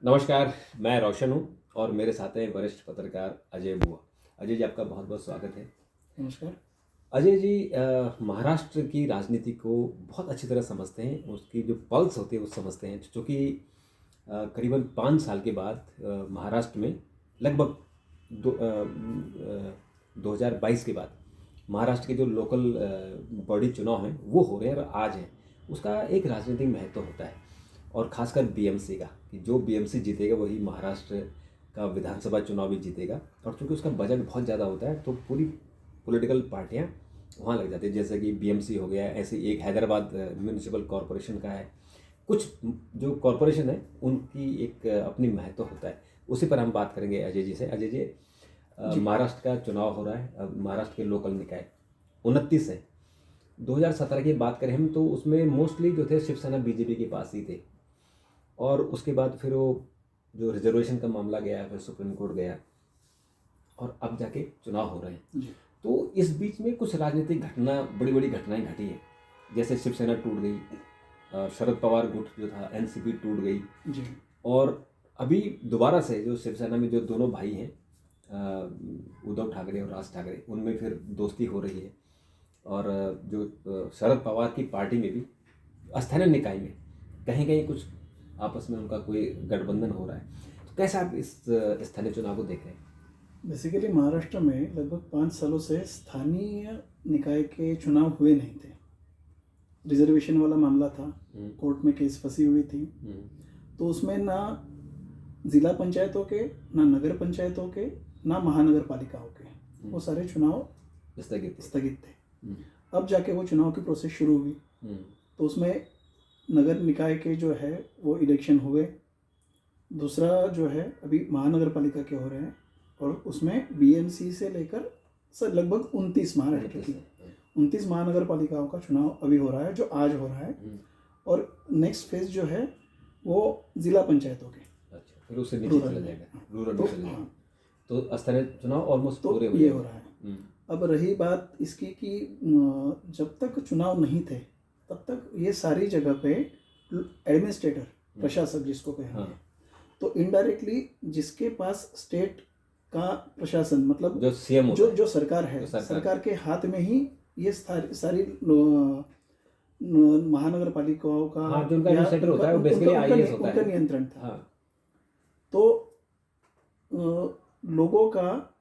नमस्कार, मैं रोशन हूँ और मेरे साथ हैं वरिष्ठ पत्रकार अजय बुआ। अजय जी, आपका बहुत-बहुत स्वागत है। नमस्कार। अजय जी महाराष्ट्र की राजनीति को बहुत अच्छी तरह समझते हैं, उसकी जो पल्स होती है वो समझते हैं। चूँकि करीबन 5 साल के बाद महाराष्ट्र में लगभग 2022 के बाद महाराष्ट्र के जो लोकल बॉडी चुनाव हैं वो हो रहे हैं और आज हैं। उसका एक राजनीतिक महत्व होता है और ख़ासकर बीएमसी का, कि जो बीएमसी जीतेगा वही महाराष्ट्र का विधानसभा चुनाव भी जीतेगा। और चूँकि उसका बजट बहुत ज़्यादा होता है तो पूरी पॉलिटिकल पार्टियाँ वहाँ लग जाती है। जैसे कि बीएमसी हो गया, ऐसे एक हैदराबाद म्यूनिसिपल कॉरपोरेशन का है। कुछ जो कॉरपोरेशन है उनकी एक अपनी महत्व होता है। उसी पर हम बात करेंगे अजय जी से। अजय जी, जी। महाराष्ट्र का चुनाव हो रहा है। महाराष्ट्र के लोकल निकाय 29 है। 2017 की बात करें हम तो उसमें मोस्टली जो थे शिवसेना बीजेपी के पास ही थे। और उसके बाद फिर वो जो रिजर्वेशन का मामला गया, फिर सुप्रीम कोर्ट गया और अब जाके चुनाव हो रहे हैं। जी। तो इस बीच में कुछ राजनीतिक घटना, बड़ी बड़ी घटनाएं घटी हैं। जैसे शिवसेना टूट गई, शरद पवार गुट जो था एनसीपी टूट गई। जी। और अभी दोबारा से जो शिवसेना में जो दोनों भाई हैं, उद्धव ठाकरे और राज ठाकरे, उनमें फिर दोस्ती हो रही है। और जो शरद पवार की पार्टी में भी स्थानीय निकाय में कहीं कहीं कुछ आपस में उनका कोई गठबंधन हो रहा है। तो कैसे आप इस स्थानीय चुनाव को देख रहे हैं? बेसिकली महाराष्ट्र में लगभग 5 सालों से स्थानीय निकाय के चुनाव हुए नहीं थे। रिजर्वेशन वाला मामला था, कोर्ट में केस फंसी हुई थी। तो उसमें ना जिला पंचायतों के, ना नगर पंचायतों के, ना महानगर पालिकाओं के, वो सारे चुनाव स्थगित थे। अब जाके वो चुनाव की प्रोसेस शुरू हुई। तो उसमें नगर निकाय के जो है वो इलेक्शन हुए। दूसरा जो है अभी महानगर पालिका के हो रहे हैं और उसमें बीएमसी से लेकर सर लगभग 29 महाराष्ट्र की 29 महानगर पालिकाओं का चुनाव अभी हो रहा है, जो आज हो रहा है। और नेक्स्ट फेज जो है वो जिला पंचायतों के। अच्छा, फिर उससे नीचे चला जाएगा, रूरल में चला जाएगा। तो स्थानीय चुनाव ऑलमोस्ट तो पूरे ये हो रहा है। अब रही बात इसकी कि जब तक चुनाव नहीं थे तब तक ये सारी जगह पे एडमिनिस्ट्रेटर, प्रशासक जिसको कहेंगे, तो इनडायरेक्टली जिसके पास स्टेट का प्रशासन, मतलब जो सीएम जो सरकार है, सरकार के हाथ में ही ये सारी महानगर पालिकाओं का, जो उनका एडमिनिस्ट्रेटर होता है वो बेसिकली आईएएस होता है, उनका नियंत्रण था। तो लोगों का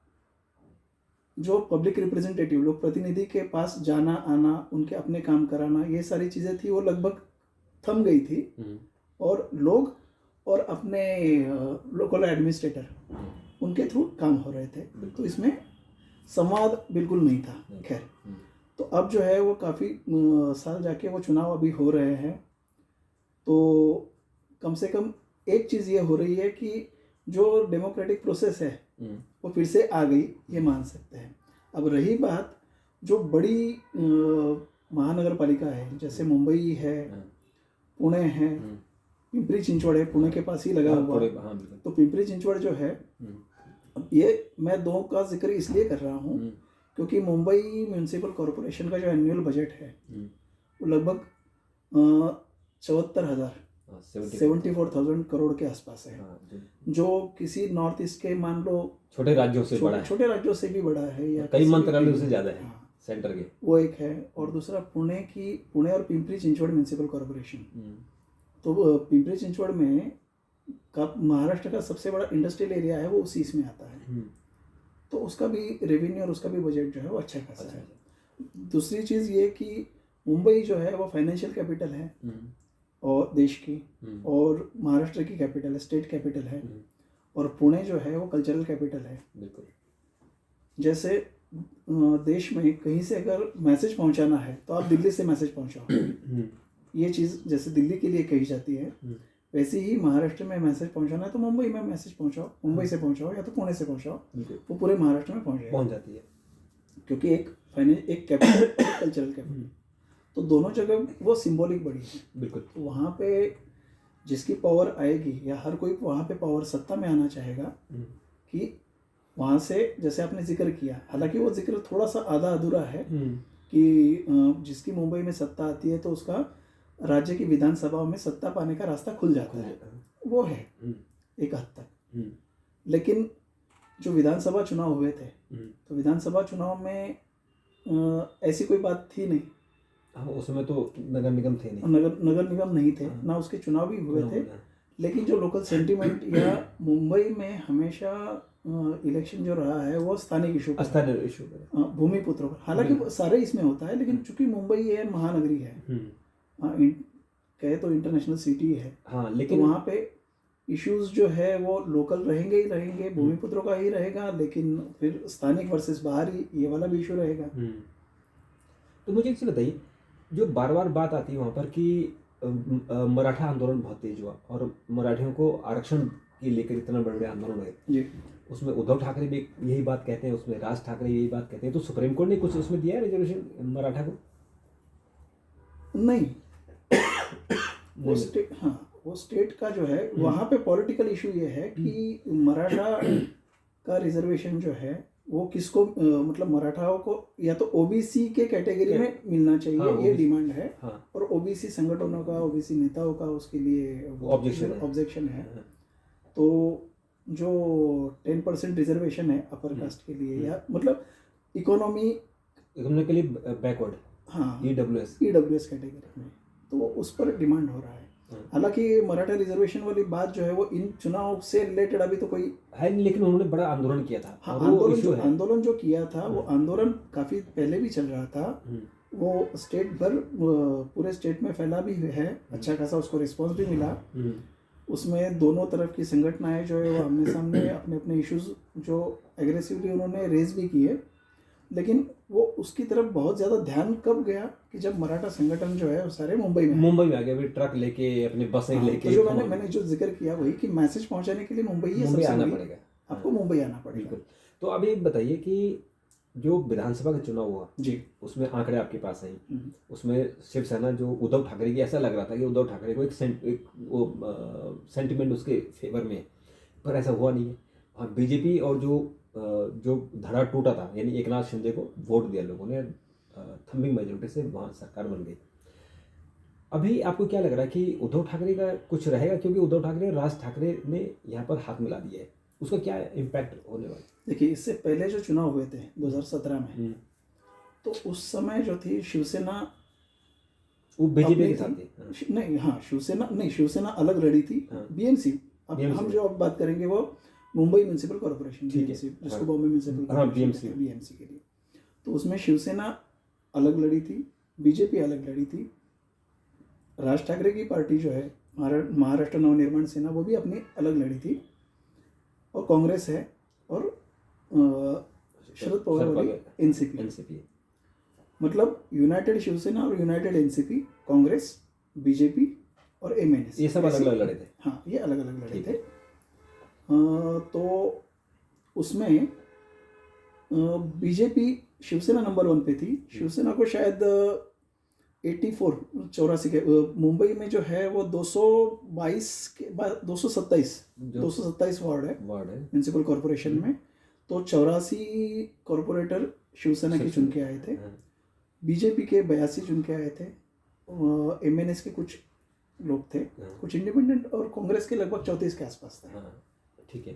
जो पब्लिक रिप्रेजेंटेटिव, लोग प्रतिनिधि के पास जाना आना, उनके अपने काम कराना, ये सारी चीज़ें थी वो लगभग थम गई थी। और लोग और अपने लोकल एडमिनिस्ट्रेटर उनके थ्रू काम हो रहे थे। तो इसमें संवाद बिल्कुल नहीं था। खैर, तो अब जो है वो काफ़ी साल जाके वो चुनाव अभी हो रहे हैं। तो कम से कम एक चीज़ ये हो रही है कि जो डेमोक्रेटिक प्रोसेस है वो फिर से आ गई, ये मान सकते हैं। अब रही बात जो बड़ी महानगर पालिका है, जैसे मुंबई है, पुणे है, पिंपरी चिंचवड़ है, पुणे के पास ही लगा हुआ। तो पिंपरी चिंचवड़ जो है, ये मैं दो का जिक्र इसलिए कर रहा हूँ क्योंकि मुंबई म्यूनिसिपल कॉरपोरेशन का जो एनुअल बजट है वो लगभग 74,000 करोड़ के आसपास है। जो किसी नॉर्थ ईस्ट के, मान लो छोटे राज्यों से भी बड़ा है, या कई मंत्रालयों से ज़्यादा है सेंटर के, वो एक है। और दूसरा पुणे और पिंपरी चिंचवड़ म्यूनिसिपल कॉरपोरेशन। तो पिंपरी चिंचवड़ में का महाराष्ट्र का सबसे बड़ा इंडस्ट्रियल एरिया है, वो उसी इसमें आता है। तो उसका भी रेवेन्यू और उसका भी बजट जो है वो अच्छा खासा है। दूसरी चीज़ ये कि मुंबई जो है वो फाइनेंशियल कैपिटल है और देश की, और महाराष्ट्र की कैपिटल है, स्टेट कैपिटल है। और पुणे जो है वो कल्चरल कैपिटल है। बिल्कुल। जैसे देश में कहीं से अगर मैसेज पहुंचाना है तो आप दिल्ली से मैसेज पहुंचाओ, ये चीज़ जैसे दिल्ली के लिए कही जाती है, वैसे ही महाराष्ट्र में मैसेज पहुंचाना है तो मुंबई में मैसेज पहुंचाओ, मुंबई से पहुंचाओ या तो पुणे से पहुंचाओ, वो पूरे महाराष्ट्र में पहुंच जाती है। क्योंकि एक कैपिटल कल्चरल कैपिटल, तो दोनों जगह वो सिंबॉलिक बड़ी है। बिल्कुल। तो वहाँ पे जिसकी पावर आएगी, या हर कोई वहाँ पे पावर सत्ता में आना चाहेगा कि वहाँ से, जैसे आपने जिक्र किया, हालांकि वो जिक्र थोड़ा सा आधा अधूरा है कि जिसकी मुंबई में सत्ता आती है तो उसका राज्य की विधानसभाओं में सत्ता पाने का रास्ता खुल जाता है, वो है। एक हद तक। लेकिन जो विधानसभा चुनाव हुए थे तो विधानसभा चुनाव में ऐसी कोई बात थी नहीं। हाँ, उसमें तो नगर निगम थे नहीं, नगर निगम नहीं थे, ना उसके चुनाव भी हुए थे। लेकिन जो लोकल सेंटिमेंट या मुंबई में हमेशा इलेक्शन जो रहा है वो स्थानिक इशू पर, भूमिपुत्रों पर। हालांकि सारे इसमें होता है, लेकिन चूंकि मुंबई है, महानगरी है, कहे तो इंटरनेशनल सिटी है, हाँ, लेकिन तो वहाँ पे इश्यूज जो है वो लोकल रहेंगे ही रहेंगे, भूमिपुत्रों का ही रहेगा, लेकिन फिर स्थानिक वर्सेस बाहरी ये वाला भी इशू रहेगा। तो मुझे एक चीज़ बताइए, जो बार बार बात आती है वहाँ पर कि मराठा आंदोलन बहुत तेज हुआ और मराठियों को आरक्षण के लेकर इतना बड़े बड़े आंदोलन हुए जी, उसमें उद्धव ठाकरे भी यही बात कहते हैं, उसमें राज ठाकरे यही बात कहते हैं, तो सुप्रीम कोर्ट ने कुछ उसमें दिया है रिजर्वेशन मराठा को? नहीं, वो स्टेट का जो है वहाँ पे पॉलिटिकल इशू ये है कि मराठा का रिजर्वेशन जो है वो किसको, मतलब मराठाओं को या तो ओबीसी के कैटेगरी में मिलना चाहिए, हाँ, ये डिमांड है। हाँ, और ओबीसी संगठनों का, ओबीसी नेताओं का उसके लिए ऑब्जेक्शन है। तो जो 10% रिजर्वेशन है अपर कास्ट के लिए, या मतलब इकोनॉमी के लिए बैकवर्ड, हाँ, ईडब्ल्यूएस कैटेगरी में, तो उस पर डिमांड हो रहा है। हालांकि मराठा रिजर्वेशन वाली बात जो है वो इन चुनाव से रिलेटेड अभी तो कोई है नहीं, लेकिन उन्होंने बड़ा आंदोलन किया था। हाँ, आंदोलन जो किया था वो आंदोलन काफी पहले भी चल रहा था। वो स्टेट भर, पूरे स्टेट में फैला भी है, अच्छा खासा उसको रिस्पॉन्स भी मिला। उसमें दोनों तरफ की संगठनाएं जो है वो आमने सामने अपने अपने इश्यूज जो एग्रेसिवली उन्होंने रेज भी किए, लेकिन वो उसकी तरफ बहुत ज़्यादा ध्यान कब गया कि जब मराठा संगठन जो है वो सारे मुंबई में आ गए, भी ट्रक लेके, अपने बसें लेके। तो जो मैंने जो जिक्र किया वही कि मैसेज पहुंचाने के लिए मुंबई आना पड़ेगा, आपको मुंबई आना पड़ेगा। बिल्कुल। तो अब ये बताइए कि जो विधानसभा का चुनाव हुआ जी, उसमें आंकड़े आपके पास हैं, उसमें शिवसेना जो उद्धव ठाकरे की, ऐसा लग रहा था कि उद्धव ठाकरे को एक सेंटिमेंट उसके फेवर में, पर ऐसा हुआ नहीं है। हाँ, बीजेपी और जो धड़ा टूटा था, यानी एकनाथ शिंदे को वोट दिया लोगों ने, थम्बिंग मेजोरिटी से वहाँ सरकार बन गई। अभी आपको क्या लग रहा है कि उद्धव ठाकरे का कुछ रहेगा, क्योंकि उद्धव ठाकरे, राज ठाकरे ने यहाँ पर हाथ मिला दिया है, उसका क्या इम्पैक्ट होने वाला? देखिए, इससे पहले जो चुनाव हुए थे 2017 में, तो उस समय जो थी शिवसेना वो बीजेपी के साथ थी। नहीं, हाँ, शिवसेना अलग लड़ी थी। बीएमसी, अब हम जो अब बात करेंगे वो मुंबई म्यूनिसिपल कॉर्पोरेशन, जिसको बॉम्बे म्यूनिसिपल बीएमसी के लिए, तो उसमें शिवसेना अलग लड़ी थी, बीजेपी अलग लड़ी थी। राज ठाकरे की पार्टी जो है महाराष्ट्र नवनिर्माण सेना, वो भी अपनी अलग लड़ी थी, और कांग्रेस है, और शरद पवार वाली एनसीपी, मतलब यूनाइटेड शिवसेना और यूनाइटेड एनसीपी, कांग्रेस, बीजेपी और एमएनएस, ये सब अलग अलग लड़े थे। हाँ, ये अलग अलग लड़े थे। तो उसमें बीजेपी, शिवसेना नंबर 1 पे थी। शिवसेना को शायद 84 के, मुंबई में जो है वो 227 वार्ड है म्यूनिसिपल कॉर्पोरेशन में, तो 84 कॉर्पोरेटर शिवसेना के चुन के आए थे, बीजेपी के 82 चुन के आए थे, एमएनएस के कुछ लोग थे, कुछ इंडिपेंडेंट, और कांग्रेस के लगभग 34 के आसपास थे। ठीक है,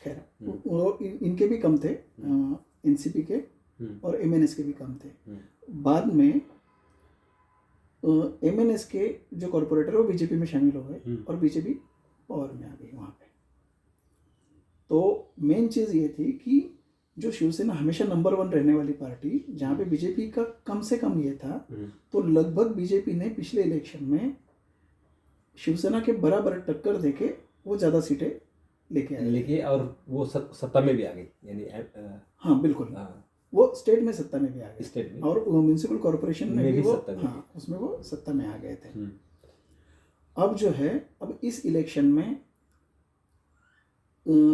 खैर वो इनके भी कम थे, एनसीपी के और एमएनएस के भी कम थे। बाद में एमएनएस के जो कॉर्पोरेटर वो बीजेपी में शामिल हो गए और बीजेपी पावर में आ गई वहाँ पे। तो मेन चीज़ ये थी कि जो शिवसेना हमेशा नंबर 1 रहने वाली पार्टी, जहाँ पे बीजेपी का कम से कम ये था, तो लगभग बीजेपी ने पिछले इलेक्शन में शिवसेना के बराबर टक्कर देके वो ज़्यादा सीटें लेके और वो सत्ता में भी आ गई, यानी हाँ, बिल्कुल, वो स्टेट में सत्ता में भी आ गए, स्टेट में, और म्यूनिसिपल कॉर्पोरेशन में भी वो, हाँ, उसमें वो सत्ता में आ गए थे। अब जो है, अब इस इलेक्शन में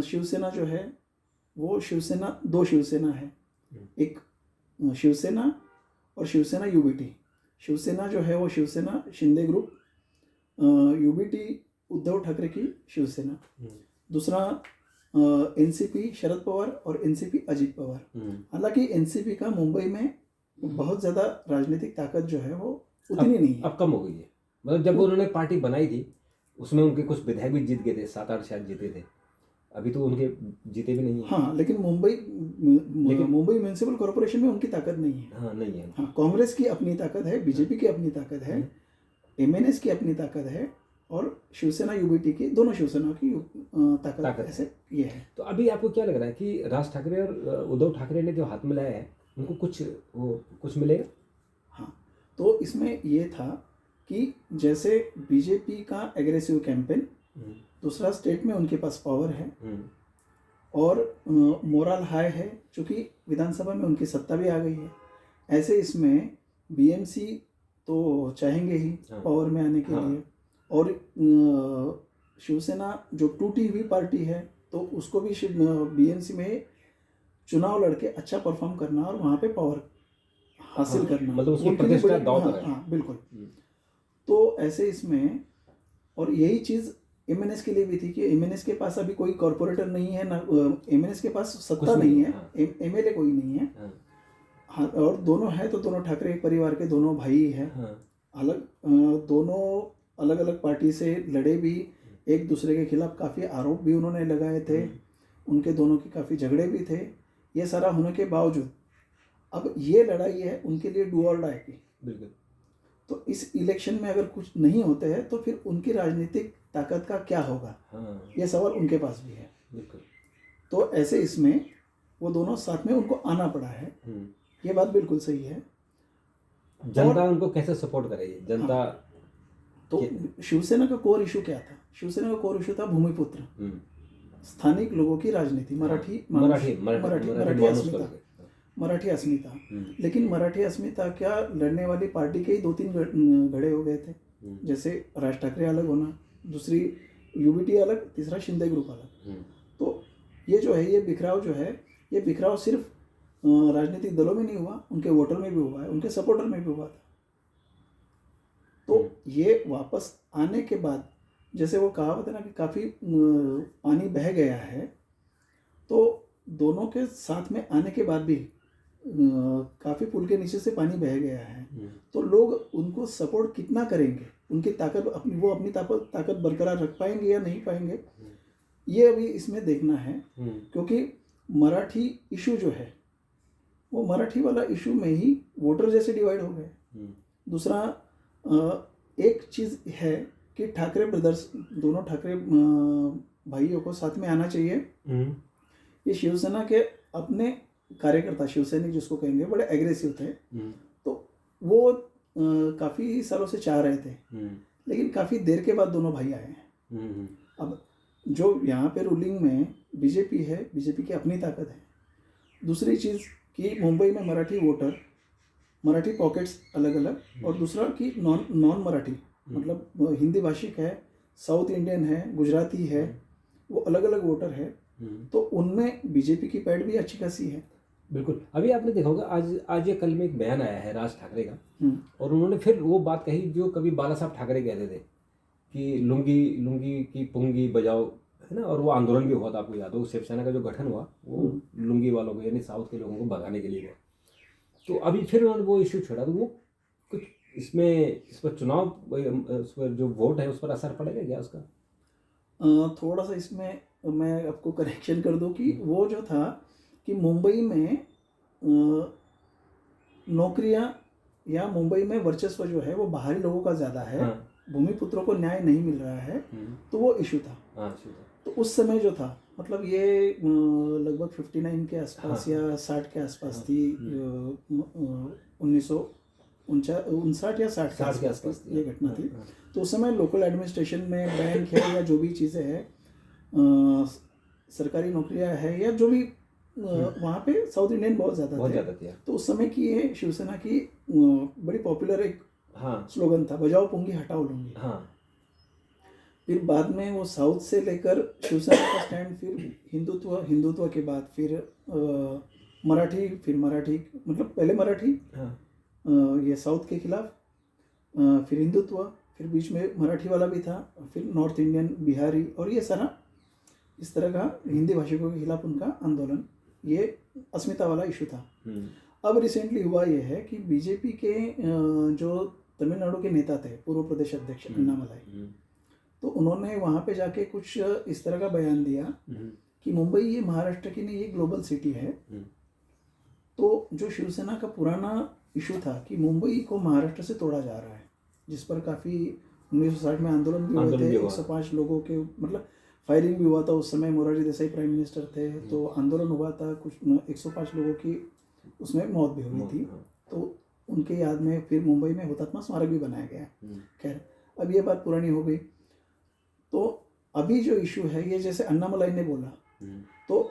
शिवसेना जो है वो दो शिवसेना है, एक शिवसेना और शिवसेना यूबीटी। शिवसेना जो है वो शिवसेना शिंदे ग्रुप, यूबीटी उद्धव ठाकरे की शिवसेना, दूसरा एनसीपी शरद पवार और एनसीपी अजित पवार। हालांकि एनसीपी का मुंबई में बहुत ज़्यादा राजनीतिक ताकत जो है वो उतनी नहीं है, अब कम हो गई है। मतलब जब उन्होंने पार्टी बनाई थी उसमें उनके कुछ विधायक भी जीत गए थे, 7-8 शायद जीते थे। अभी तो उनके जीते भी नहीं है। हाँ, लेकिन मुंबई म्यूनिसिपल कॉर्पोरेशन में उनकी ताकत नहीं है। हाँ, नहीं है। हाँ, कांग्रेस की अपनी ताकत है, बीजेपी की अपनी ताकत है, एमएनएस की अपनी ताकत है, और शिवसेना यूबीटी की, दोनों शिवसेना की ताकत ऐसे ये है। तो अभी आपको क्या लग रहा है कि राज ठाकरे और उद्धव ठाकरे ने जो हाथ मिलाया है उनको कुछ मिलेगा? हाँ, तो इसमें ये था कि जैसे बीजेपी का एग्रेसिव कैंपेन, दूसरा स्टेट में उनके पास पावर है और मोरल हाई है, चूँकि विधानसभा में उनकी सत्ता भी आ गई है। ऐसे इसमें बीएमसी तो चाहेंगे ही पावर में आने के लिए, और शिवसेना जो टूटी हुई पार्टी है तो उसको भी बीएमसी में चुनाव लड़के अच्छा परफॉर्म करना और वहाँ पे पावर हासिल करना, मतलब उसकी प्रतिष्ठा दांव पर है। हाँ, बिल्कुल। तो ऐसे इसमें, और यही चीज़ एमएनएस के लिए भी थी कि एमएनएस के पास अभी कोई कॉर्पोरेटर नहीं है ना, एमएनएस के पास सत्ता नहीं है, एमएलए कोई नहीं है। हाँ, और दोनों है तो दोनों ठाकरे परिवार के दोनों भाई हैं। दोनों अलग अलग पार्टी से लड़े भी, एक दूसरे के खिलाफ काफ़ी आरोप भी उन्होंने लगाए थे, उनके दोनों के काफ़ी झगड़े भी थे। ये सारा होने के बावजूद अब ये लड़ाई है उनके लिए डू और डाई की। बिल्कुल। तो इस इलेक्शन में अगर कुछ नहीं होते हैं तो फिर उनकी राजनीतिक ताकत का क्या होगा, ये सवाल उनके पास भी है। बिल्कुल। तो ऐसे इसमें वो दोनों साथ में उनको आना पड़ा है, ये बात बिल्कुल सही है। जनता उनको कैसे सपोर्ट करेगी जनता? हाँ, तो शिवसेना का कोर इशू क्या था? शिवसेना का कोर इशू था भूमिपुत्र, स्थानिक लोगों की राजनीति, मराठी अस्मिता। लेकिन मराठी अस्मिता क्या लड़ने वाली पार्टी के ही 2-3 गड़े हो गए थे, जैसे राज ठाकरे अलग होना, दूसरी यूबीटी अलग, तीसरा शिंदे ग्रुप अलग। तो ये जो है, ये बिखराव जो है, ये बिखराव सिर्फ राजनीतिक दलों में नहीं हुआ, उनके वोटर में भी हुआ है, उनके सपोर्टर में भी हुआ था। तो ये वापस आने के बाद, जैसे वो कहावत है ना कि काफ़ी पानी बह गया है, तो दोनों के साथ में आने के बाद भी काफ़ी पुल के नीचे से पानी बह गया है, तो लोग उनको सपोर्ट कितना करेंगे, उनकी ताकत अपनी ताकत बरकरार रख पाएंगे या नहीं पाएंगे, ये अभी इसमें देखना है। क्योंकि मराठी इशू जो है वो मराठी वाला इशू में ही वोटर जैसे डिवाइड हो गए। दूसरा एक चीज़ है कि ठाकरे ब्रदर्स, दोनों ठाकरे भाइयों को साथ में आना चाहिए। ये शिवसेना के अपने कार्यकर्ता, शिवसैनिक जिसको कहेंगे, बड़े एग्रेसिव थे, तो वो काफ़ी सालों से चाह रहे थे, लेकिन काफ़ी देर के बाद दोनों भाई आए हैं। अब जो यहाँ पे रूलिंग में बीजेपी है, बीजेपी की अपनी ताकत है। दूसरी चीज़ कि मुंबई में मराठी वोटर, मराठी पॉकेट्स अलग अलग, और दूसरा कि नॉन मराठी, मतलब हिंदी भाषिक है, साउथ इंडियन है, गुजराती है, वो अलग अलग वोटर है, तो उनमें बीजेपी की पैठ भी अच्छी खासी है। बिल्कुल। अभी आपने देखा होगा आज या कल में एक बयान आया है राज ठाकरे का, और उन्होंने फिर वो बात कही जो कभी बाला साहब ठाकरे कहते थे कि लुंगी की पुंगी बजाओ, है ना, और वो आंदोलन भी हुआ था, आपको याद हो, शिवसेना का जो गठन हुआ वो लुंगी वालों को यानी साउथ के लोगों को भगाने के लिए हुआ। तो अभी फिर उन्होंने वो इशू छोड़ा, तो वो कुछ इस पर चुनाव, उस पर जो वोट है उस पर असर पड़ेगा क्या उसका? थोड़ा सा इसमें मैं आपको करेक्शन कर दूं कि वो जो था कि मुंबई में नौकरियां या मुंबई में वर्चस्व जो है वो बाहरी लोगों का ज़्यादा है, भूमिपुत्रों को न्याय नहीं मिल रहा है, तो वो इशू था। तो उस समय जो था, मतलब ये लगभग 59 के आसपास या 60 के आसपास थी, 1959 या 60 के आसपास ये घटना थी। तो उस समय लोकल एडमिनिस्ट्रेशन में बैंक है या जो भी चीज़ें हैं, सरकारी नौकरियां है या जो भी, वहाँ पे साउथ इंडियन बहुत ज़्यादा थे। तो उस समय की ये शिवसेना की बड़ी पॉपुलर एक स्लोगन था, बजाओ पुंगी हटाओ लुंगी। फिर बाद में वो साउथ से लेकर शिवसेना का स्टैंड, फिर हिंदुत्व के बाद फिर मराठी, फिर मराठी, मतलब पहले मराठी, ये साउथ के खिलाफ, फिर हिंदुत्व, फिर बीच में मराठी वाला भी था, फिर नॉर्थ इंडियन, बिहारी, और ये सारा इस तरह का हिंदी भाषिकों के खिलाफ उनका आंदोलन, ये अस्मिता वाला इशू था। अब रिसेंटली हुआ ये है कि बीजेपी के जो तमिलनाडु के नेता थे, पूर्व प्रदेश अध्यक्ष अन्नामलाई, तो उन्होंने वहाँ पे जाके कुछ इस तरह का बयान दिया कि मुंबई ये महाराष्ट्र की नहीं, ये ग्लोबल सिटी है। तो जो शिवसेना का पुराना इशू था कि मुंबई को महाराष्ट्र से तोड़ा जा रहा है, जिस पर काफ़ी 1960 में आंदोलन भी हुए थे, 105 लोगों के मतलब फायरिंग भी हुआ था। उस समय मोरारजी देसाई प्राइम मिनिस्टर थे, तो आंदोलन हुआ था, कुछ 105 लोगों की उसमें मौत भी हुई थी। तो उनके याद में फिर मुंबई में हुतात्मा स्मारक भी बनाया गया। खैर, अब ये बात पुरानी हो गई। तो अभी जो इशू है ये, जैसे अन्नामलाई ने बोला, तो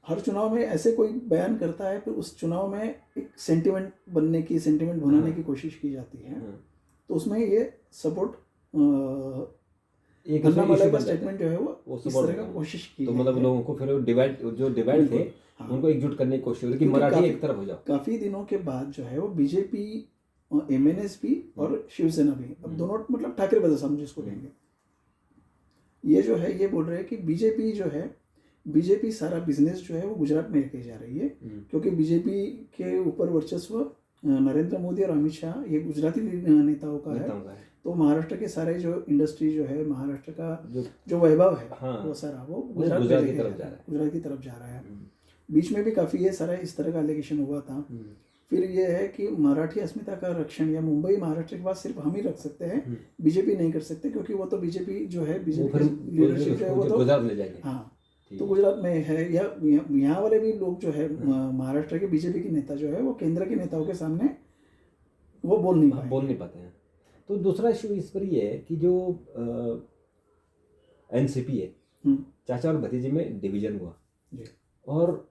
हर चुनाव में ऐसे कोई बयान करता है, फिर उस चुनाव में एक सेंटिमेंट बनने की, सेंटिमेंट बनाने की कोशिश की जाती है। तो उसमें ये सपोर्ट एक अन्नामलाई का स्टेटमेंट जो है वो इस तरह का कोशिश की, तो मतलब लोगों को फिर डिवाइड थे, उनको एकजुट करने की कोशिश हो रही कि मराठी एक तरफ हो जाओ। काफी दिनों के बाद जो है वो बीजेपी, एमएनएस भी और शिवसेना भी, अब दोनों मतलब ठाकरे ब्रदर्स हम जिसको कहेंगे, ये जो है ये बोल रहे हैं कि बीजेपी जो है, बीजेपी सारा बिजनेस जो है वो गुजरात में लेके जा रही है, क्योंकि बीजेपी के ऊपर वर्चस्व नरेंद्र मोदी और अमित शाह, ये गुजराती नेताओं का है। तो महाराष्ट्र के सारे जो इंडस्ट्री जो है, महाराष्ट्र का जो वैभव है, वो सारा वो गुजरात की तरफ जा रहा है। बीच में भी काफ़ी ये सारा इस तरह का एलिगेशन हुआ था। फिर ये है कि मराठी अस्मिता का रक्षण या मुंबई महाराष्ट्र के पास सिर्फ हम ही रख सकते हैं, बीजेपी नहीं कर सकते, क्योंकि वो तो बीजेपी जो है, बीजेपी लीडरशिप जो है वो तो गुजरात ले जाएंगे। हाँ, तो गुजरात में है, या यहाँ वाले भी लोग जो है, महाराष्ट्र के बीजेपी के नेता जो है वो केंद्र के नेताओं के सामने वो बोल नहीं पाते हैं। तो दूसरा इशू इस पर ये है कि जो एनसीपी है, चाचा और भतीजे में डिवीजन हुआ, और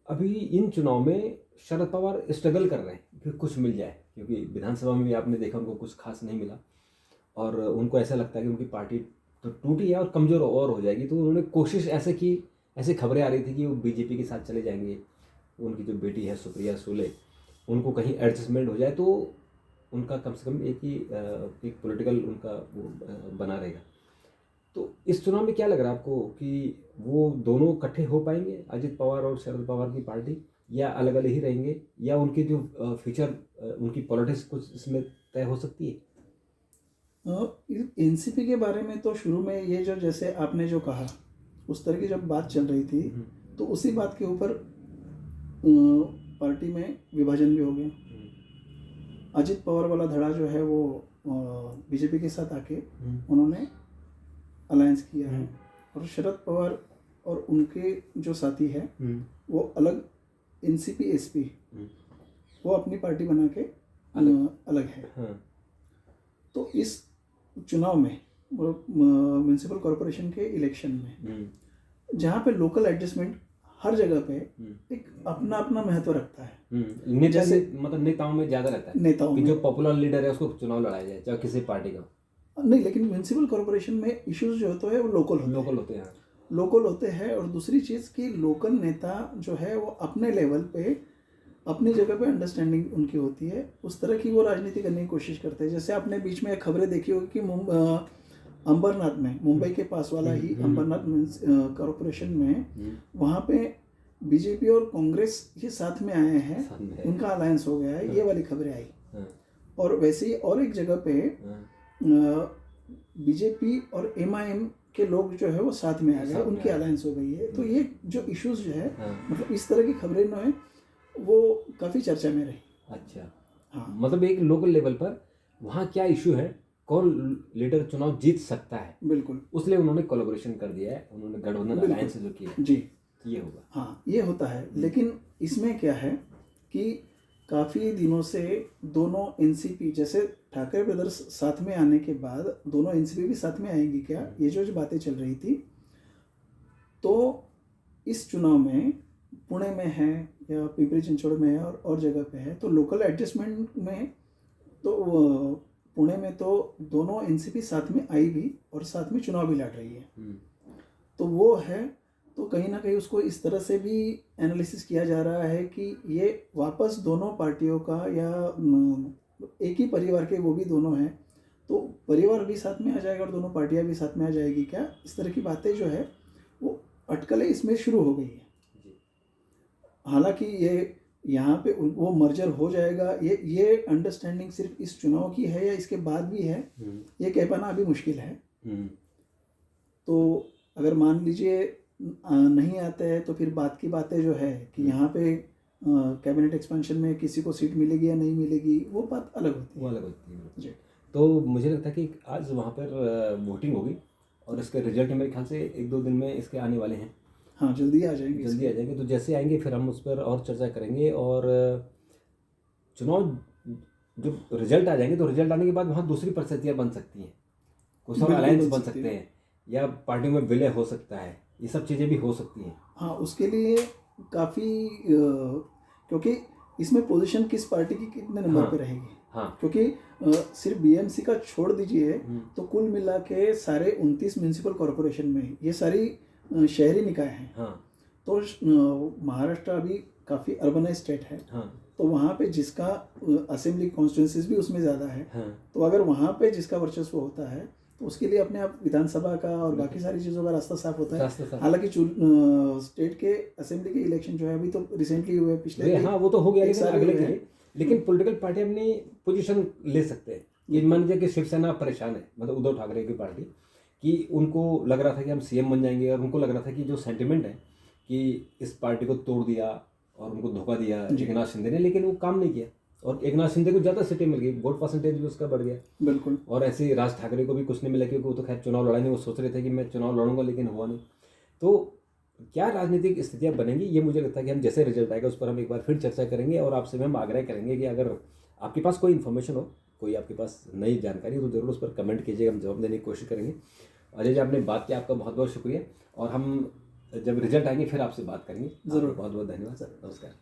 अभी इन चुनाव में शरद पवार स्ट्रगल कर रहे हैं कि कुछ मिल जाए, क्योंकि विधानसभा में भी आपने देखा उनको कुछ खास नहीं मिला, और उनको ऐसा लगता है कि उनकी पार्टी तो टूटी है और कमज़ोर और हो जाएगी। तो उन्होंने कोशिश ऐसे की, ऐसे खबरें आ रही थी कि वो बीजेपी के साथ चले जाएंगे, उनकी जो बेटी है सुप्रिया सुले, उनको कहीं एडजस्टमेंट हो जाए तो उनका कम से कम एक पॉलिटिकल उनका वो बना रहेगा। तो इस चुनाव में क्या लग रहा है आपको कि वो दोनों इकट्ठे हो पाएंगे, अजित पवार और शरद पवार की पार्टी, या अलग अलग ही रहेंगे, या उनकी जो फ्यूचर उनकी पॉलिटिक्स कुछ इसमें तय हो सकती है? एनसीपी के बारे में तो शुरू में ये जो, जैसे आपने जो कहा, उस तरह की जब बात चल रही थी, तो उसी बात के ऊपर पार्टी में विभाजन भी हो गया। अजित पवार वाला धड़ा जो है वो बीजेपी के साथ आके उन्होंने अलायंस किया है, और शरद पवार और उनके जो साथी है वो अलग, एनसीपी एसपी, वो अपनी पार्टी बना के अलग है। तो इस चुनाव में, म्युनिसिपल कॉरपोरेशन के इलेक्शन में, जहाँ पे लोकल एडजस्टमेंट हर जगह पे एक अपना अपना महत्व रखता है। जैसे मतलब नेताओं में ज़्यादा रहता है, नेताओं में जो पॉपुलर लीडर है उसको चुनाव लड़ाया जाए, चाहे किसी पार्टी का नहीं, लेकिन म्युनिसिपल कॉरपोरेशन में इश्यूज जो होते हैं वो लोकल होते हैं। और दूसरी चीज़ कि लोकल नेता जो है वो अपने लेवल पे, अपनी जगह पे अंडरस्टैंडिंग उनकी होती है, उस तरह की वो राजनीति करने की कोशिश करते हैं। जैसे आपने बीच में खबरें देखी होगी कि अंबरनाथ में, मुंबई के पास वाला ही अंबरनाथ कॉरपोरेशन में, वहाँ पे बीजेपी और कांग्रेस ये साथ में आए हैं, उनका अलायंस हो गया है, ये वाली खबरें आई। और वैसे ही और एक जगह पे बीजेपी और एमआईएम के लोग जो है वो साथ में आ गए, उनकी अलायंस हो गई है। तो ये जो इश्यूज जो है, मतलब इस तरह की खबरें जो है वो काफ़ी चर्चा में रही। अच्छा, हाँ, मतलब एक लोकल लेवल पर वहाँ क्या इशू है, कौन लीडर चुनाव जीत सकता है, बिल्कुल, उसलिए उन्होंने कोलैबोरेशन कर दिया है, उन्होंने गठबंधन अलायंस जो किया जी, ये होगा। हाँ, ये होता है। लेकिन इसमें क्या है कि काफ़ी दिनों से दोनों एनसीपी, जैसे ठाकरे ब्रदर्स साथ में आने के बाद दोनों एनसीपी भी साथ में आएंगी क्या, ये जो बातें चल रही थी। तो इस चुनाव में पुणे में है या पिंपरी चिंचवड़ में है और जगह पे है, तो लोकल एडजस्टमेंट में तो पुणे में तो दोनों एनसीपी साथ में आई भी और साथ में चुनाव भी लड़ रही है। तो वो है, तो कहीं ना कहीं उसको इस तरह से भी एनालिसिस किया जा रहा है कि ये वापस दोनों पार्टियों का, या एक ही परिवार के वो भी दोनों हैं, तो परिवार भी साथ में आ जाएगा और दोनों पार्टियां भी साथ में आ जाएगी क्या, इस तरह की बातें जो है वो अटकलें इसमें शुरू हो गई है। हालांकि ये यहाँ पे वो मर्जर हो जाएगा, ये अंडरस्टैंडिंग सिर्फ इस चुनाव की है या इसके बाद भी है, ये कह पाना अभी मुश्किल है। तो अगर मान लीजिए नहीं आते हैं तो फिर बात की बातें जो है कि यहाँ पे कैबिनेट एक्सपेंशन में किसी को सीट मिलेगी या नहीं मिलेगी, वो बात अलग होती है। वो अलग होती है जी। तो मुझे लगता है कि आज वहाँ पर वोटिंग होगी और इसके रिजल्ट मेरे ख्याल से 1-2 दिन में इसके आने वाले हैं। हाँ, जल्दी आ जाएंगे। जल्दी आ जाएंगे, तो जैसे आएंगे फिर हम उस पर और चर्चा करेंगे। और चुनाव जब रिजल्ट आ जाएंगे तो रिजल्ट आने के बाद वहाँ दूसरी परिस्थितियाँ बन सकती हैं, कुछ और अलायंस बन सकते हैं या पार्टियों में विलय हो सकता है, ये सब चीज़ें भी हो सकती हैं। हाँ, उसके लिए काफ़ी क्योंकि इसमें पोजीशन किस पार्टी की कितने नंबर पे रहेगी। हाँ, क्योंकि सिर्फ बीएमसी का छोड़ दीजिए तो कुल मिला के सारे 29 म्यूनिसिपल कॉरपोरेशन में ये सारी शहरी निकाय हैं। हाँ, तो महाराष्ट्र अभी काफ़ी अर्बनाइज स्टेट है। हाँ, तो वहाँ पे जिसका असेंबली कॉन्स्टिट्यूंसीज भी उसमें ज़्यादा है। हाँ, तो अगर वहाँ पे जिसका वर्चस्व होता है तो उसके लिए अपने आप विधानसभा का और बाकी सारी चीज़ों का रास्ता साफ होता है। हालांकि स्टेट के असेंबली के इलेक्शन जो है अभी तो रिसेंटली हुए पिछले, हाँ वो तो हो गया, लेकिन अगले के हुए लिए लेकिन पॉलिटिकल पार्टी अपनी पोजीशन ले सकते हैं। ये मान लीजिए कि शिवसेना परेशान है, मतलब उद्धव ठाकरे की पार्टी, कि उनको लग रहा था कि हम सीएम बन जाएंगे और उनको लग रहा था कि जो सेंटिमेंट है कि इस पार्टी को तोड़ दिया और उनको धोखा दिया एकनाथ शिंदे ने, लेकिन वो काम नहीं किया और एकनाथ शिंदे को ज़्यादा सीटें मिल गई, वोट परसेंटेज भी उसका बढ़ गया। बिल्कुल। और ऐसे राज ठाकरे को भी कुछ नहीं मिला क्योंकि वो तो खैर चुनाव लड़ा नहीं, वो सोच रहे थे कि मैं चुनाव लड़ूंगा, लेकिन हुआ नहीं। तो क्या राजनीतिक स्थितियाँ बनेंगी, ये मुझे लगता है कि हम जैसे रिजल्ट आएगा उस पर हम एक बार फिर चर्चा करेंगे। और आपसे हम आग्रह करेंगे कि अगर आपके पास कोई इन्फॉर्मेशन हो, कोई आपके पास नई जानकारी हो, तो ज़रूर उस पर कमेंट कीजिएगा, हम जवाब देने की कोशिश करेंगे। अजय जी, आपने बात किया, आपका बहुत बहुत शुक्रिया। और हम जब रिजल्ट आएंगे फिर आपसे बात करेंगे। ज़रूर। बहुत बहुत धन्यवाद सर, नमस्कार।